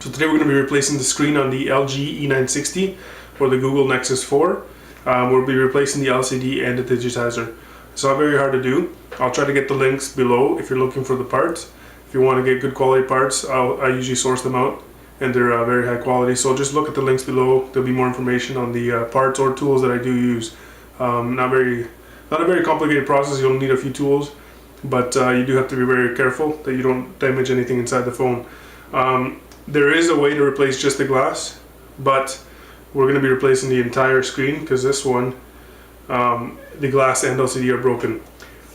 So today we're going to be replacing the screen on the LG E960 or the Google Nexus 4. We'll be replacing the LCD and the digitizer. It's not very hard to do. I'll try to get the links below if you're looking for the parts. If you want to get good quality parts, I usually source them out and they're very high quality. So just look at the links below. There'll be more information on the parts or tools that I do use. Not a very complicated process. You'll need a few tools, but you do have to be very careful that you don't damage anything inside the phone. There is a way to replace just the glass, but we're going to be replacing the entire screen because this one, the glass and LCD are broken.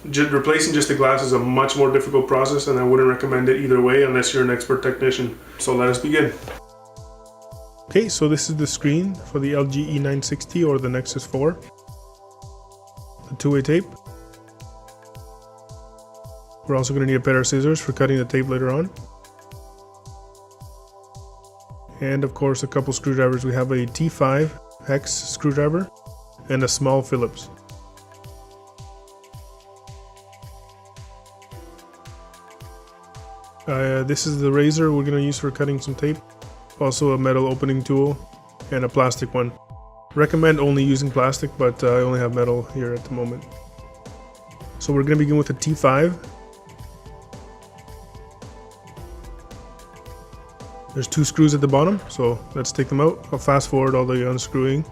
Replacing just the glass is a much more difficult process, and I wouldn't recommend it either way unless you're an expert technician. So let us begin. Okay, so this is the screen for the LG E960 or the Nexus 4. The two-way tape. We're also going to need a pair of scissors for cutting the tape later on. And of course a couple screwdrivers. We have a T5 hex screwdriver and a small Phillips. This is the razor we're going to use for cutting some tape. Also a metal opening tool and a plastic one. Recommend only using plastic, but I only have metal here at the moment. So we're going to begin with a T5. There's two screws at the bottom, so let's take them out. I'll fast forward all the unscrewing.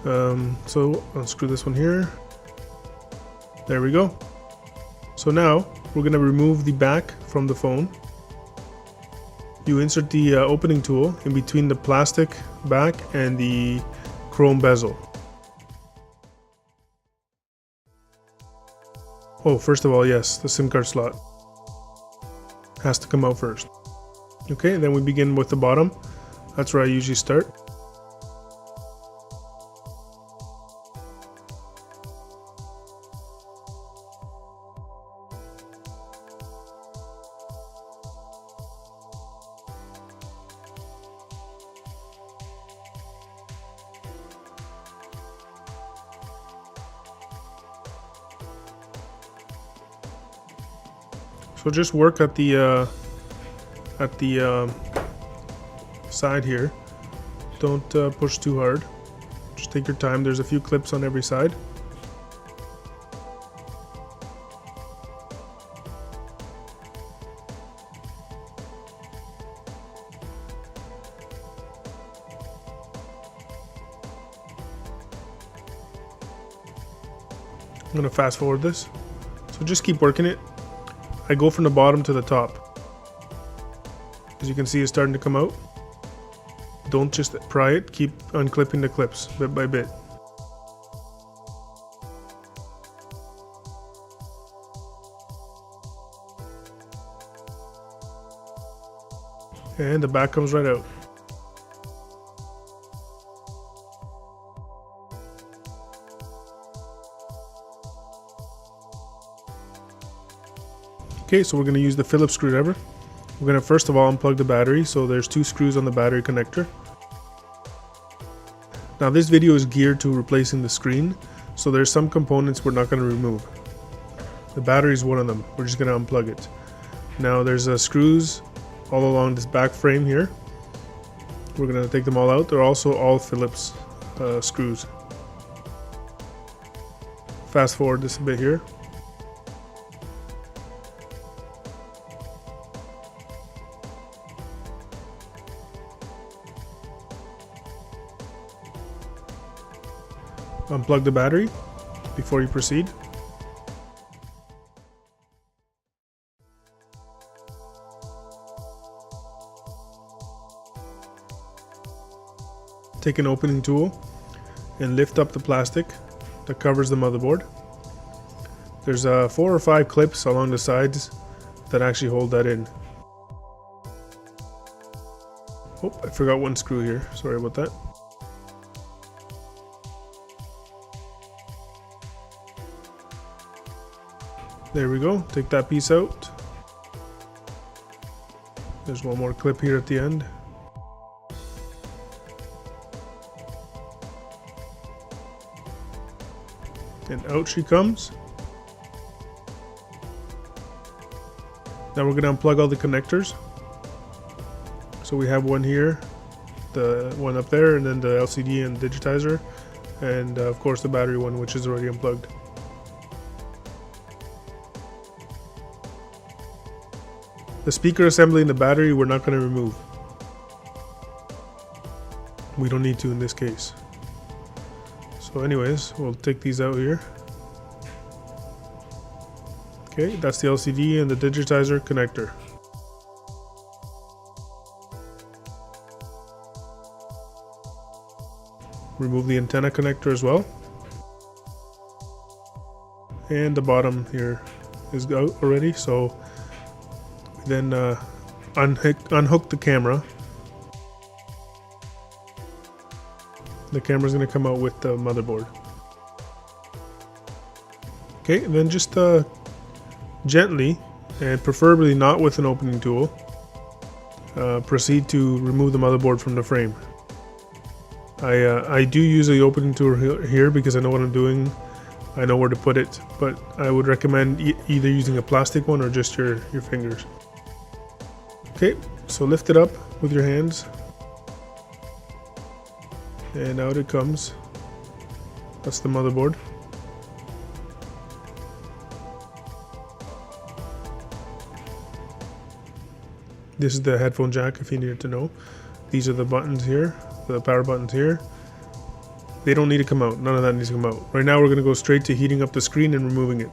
So unscrew this one here. There we go. So now we're going to remove the back from the phone. You insert the opening tool in between the plastic back and the chrome bezel. Oh, first of all, yes, the SIM card slot has to come out first. Okay, then we begin with the bottom. That's where I usually start. So just work at the side here. Don't push too hard. Just take your time. There's a few clips on every side. I'm going to fast forward this. So just keep working it. I go from the bottom to the top. As you can see, it's starting to come out. Don't just pry it, keep unclipping the clips bit by bit. And the back comes right out. Okay, so we're going to use the Phillips screwdriver. We're going to first of all unplug the battery, so there's two screws on the battery connector. Now this video is geared to replacing the screen, so there's some components we're not going to remove. The battery is one of them. We're just going to unplug it. Now there's screws all along this back frame here. We're going to take them all out. They're also all Phillips screws. Fast forward this a bit here. Unplug the battery before you proceed. Take an opening tool and lift up the plastic that covers the motherboard. There's 4 or 5 clips along the sides that actually hold that in. Oh, I forgot one screw here. Sorry about that. There we go. Take that piece out. There's one more clip here at the end. And out she comes. Now we're going to unplug all the connectors. So we have one here, the one up there, and then the LCD and digitizer, and of course the battery one, which is already unplugged. The speaker assembly and the battery we're not going to remove. We don't need to in this case. So anyways, we'll take these out here. Okay, that's the LCD and the digitizer connector. Remove the antenna connector as well. And the bottom here is out already, so then unhook the camera. The camera is going to come out with the motherboard. Okay, and then just gently, and preferably not with an opening tool, proceed to remove the motherboard from the frame. I do use the opening tool here because I know what I'm doing. I know where to put it, but I would recommend either using a plastic one or just your fingers. Okay, so lift it up with your hands, and out it comes. That's the motherboard. This is the headphone jack if you needed to know. These are the buttons here, the power buttons here. They don't need to come out, none of that needs to come out. Right now we're going to go straight to heating up the screen and removing it.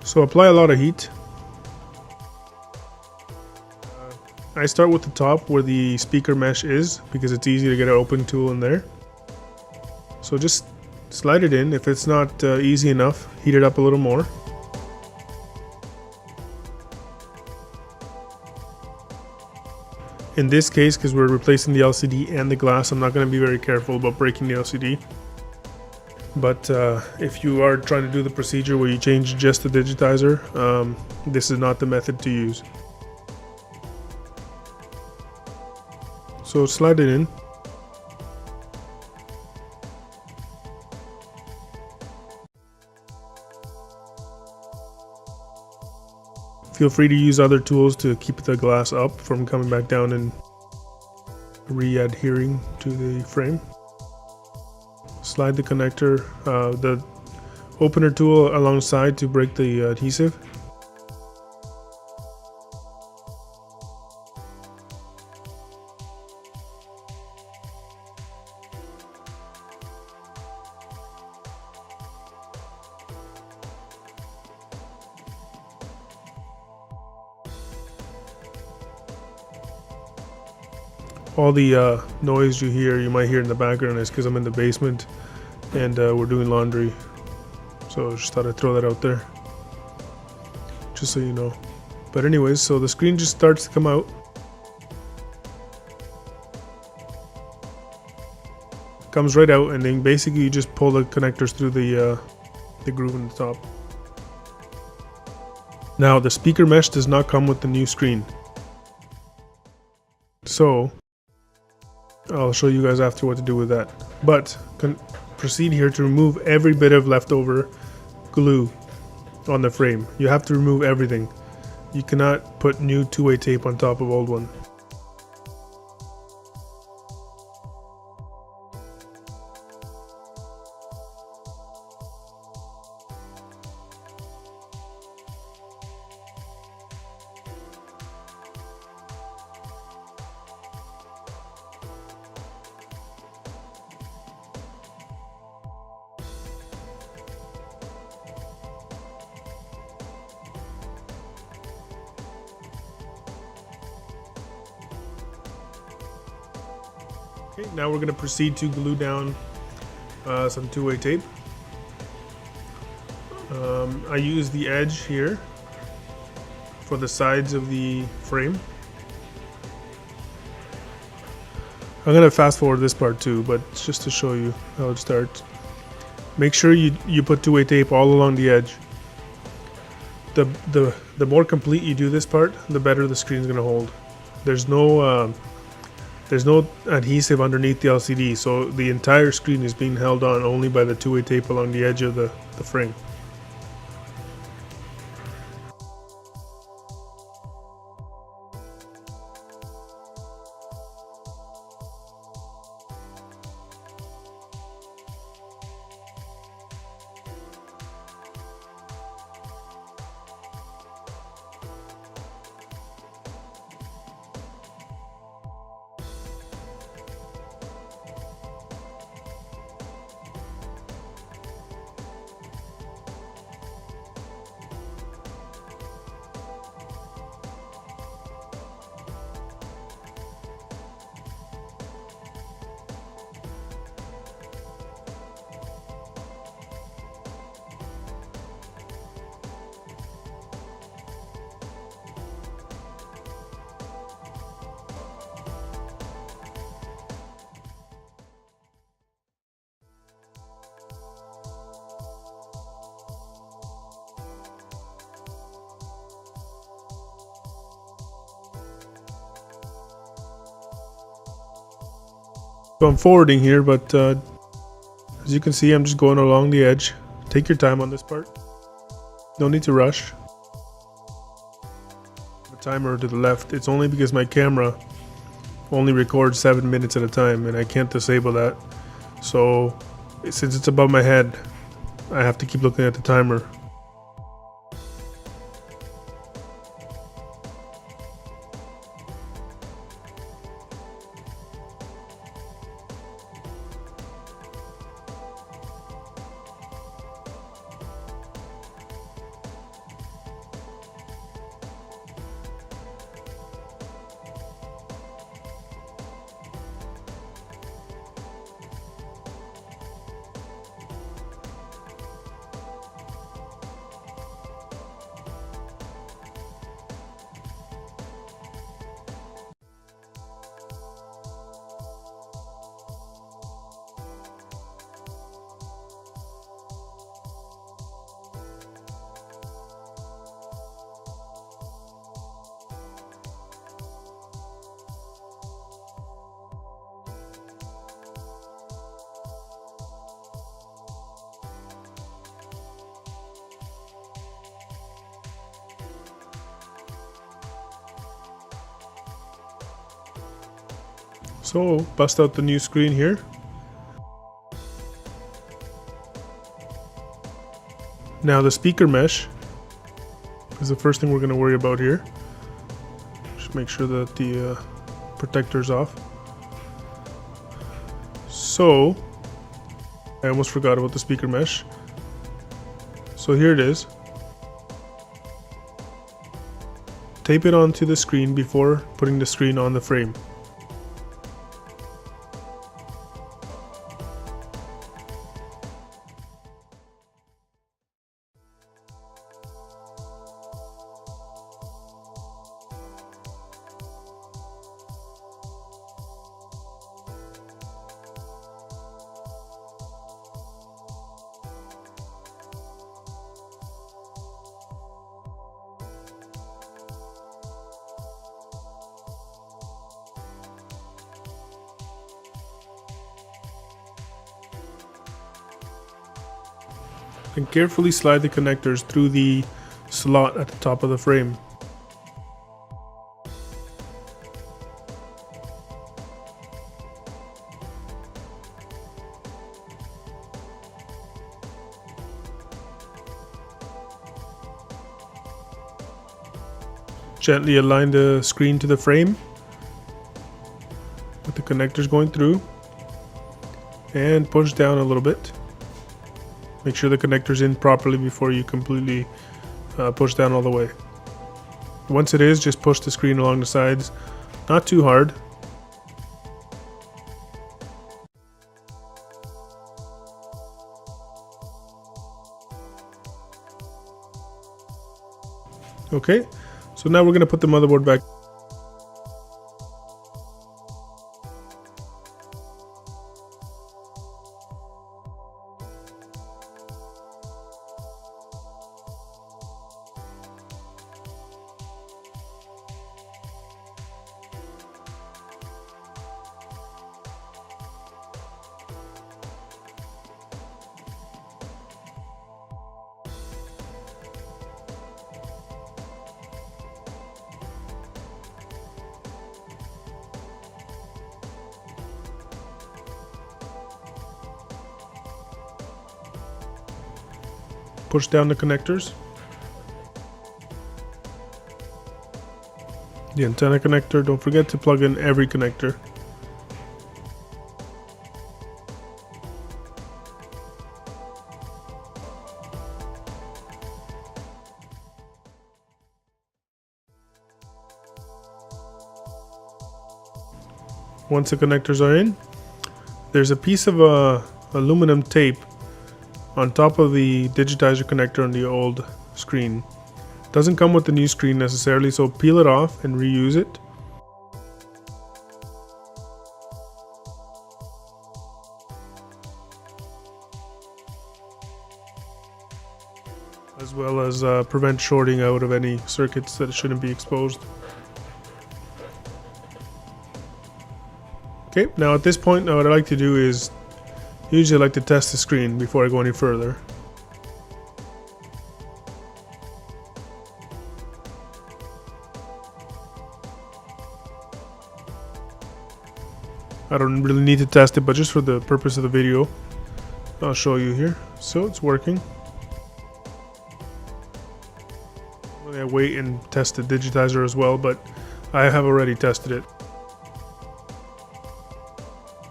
So apply a lot of heat. I start with the top where the speaker mesh is because it's easy to get an open tool in there. So just slide it in. If it's not easy enough, heat it up a little more. In this case, because we're replacing the LCD and the glass, I'm not going to be very careful about breaking the LCD. But if you are trying to do the procedure where you change just the digitizer, this is not the method to use. So slide it in. Feel free to use other tools to keep the glass up from coming back down and re-adhering to the frame. Slide the connector, the opener tool alongside to break the adhesive. All the noise you might hear in the background is because I'm in the basement and we're doing laundry. So just thought I'd throw that out there, just so you know. But anyways, so the screen just starts to come out. Comes right out, and then basically you just pull the connectors through the groove in the top. Now the speaker mesh does not come with the new screen. So I'll show you guys after what to do with that. But proceed here to remove every bit of leftover glue on the frame. You have to remove everything. You cannot put new two-way tape on top of old one. Okay, now we're going to proceed to glue down some two-way tape. I use the edge here for the sides of the frame. I'm going to fast forward this part too, but just to show you how it starts. Make sure you put two-way tape all along the edge. the more complete you do this part, the better the screen is going to hold. There's no adhesive underneath the LCD, so the entire screen is being held on only by the two-way tape along the edge of the frame. So I'm forwarding here, but as you can see, I'm just going along the edge. Take your time on this part. No need to rush. The timer to the left, it's only because my camera only records 7 minutes at a time and I can't disable that. So since it's above my head, I have to keep looking at the timer. So bust out the new screen here. Now the speaker mesh is the first thing we're going to worry about here. Just make sure that the protector's off. So I almost forgot about the speaker mesh. So here it is. Tape it onto the screen before putting the screen on the frame. And carefully slide the connectors through the slot at the top of the frame. Gently align the screen to the frame with the connectors going through and push down a little bit. Make sure the connector's in properly before you completely push down all the way. Once it is, just push the screen along the sides, not too hard. Okay, so now we're going to put the motherboard back. push down the connectors. The antenna connector, don't forget to plug in every connector. Once the connectors are in, there's a piece of aluminum tape on top of the digitizer connector on the old screen. Doesn't come with the new screen necessarily, so peel it off and reuse it. As well as prevent shorting out of any circuits that shouldn't be exposed. Okay, now at this point, what I like to do is usually I like to test the screen before I go any further. I don't really need to test it, but just for the purpose of the video, I'll show you here. So it's working. I wait and test the digitizer as well, but I have already tested it.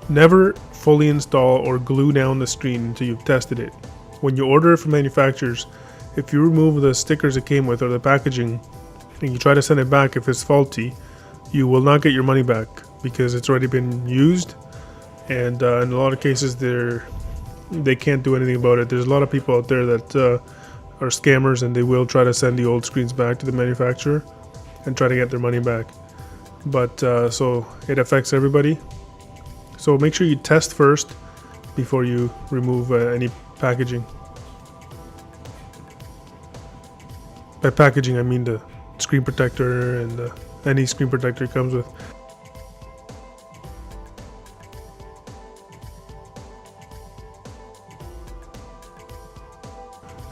Never fully install or glue down the screen until you've tested it. When you order it from manufacturers, if you remove the stickers it came with or the packaging and you try to send it back if it's faulty, you will not get your money back because it's already been used, and in a lot of cases they can't do anything about it. There's a lot of people out there that are scammers, and they will try to send the old screens back to the manufacturer and try to get their money back. But so it affects everybody. So make sure you test first before you remove any packaging. By packaging, I mean the screen protector and any screen protector it comes with.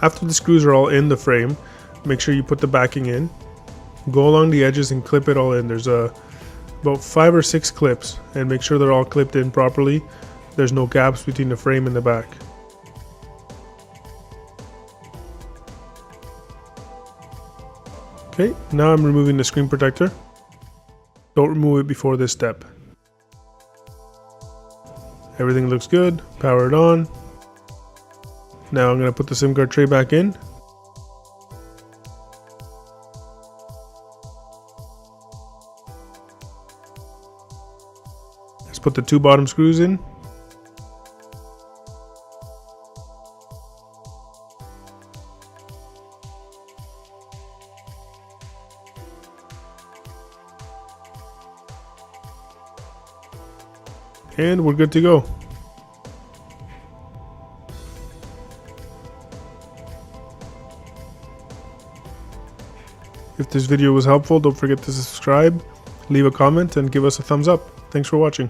After the screws are all in the frame, make sure you put the backing in. Go along the edges and clip it all in. There's about 5 or 6 clips, and make sure they're all clipped in properly. There's no gaps between the frame and the back. Okay, now I'm removing the screen protector. Don't remove it before this step. Everything looks good. Power it on. Now I'm going to put the SIM card tray back in. Let's put the 2 bottom screws in. And we're good to go. If this video was helpful, don't forget to subscribe, leave a comment, and give us a thumbs up. Thanks for watching.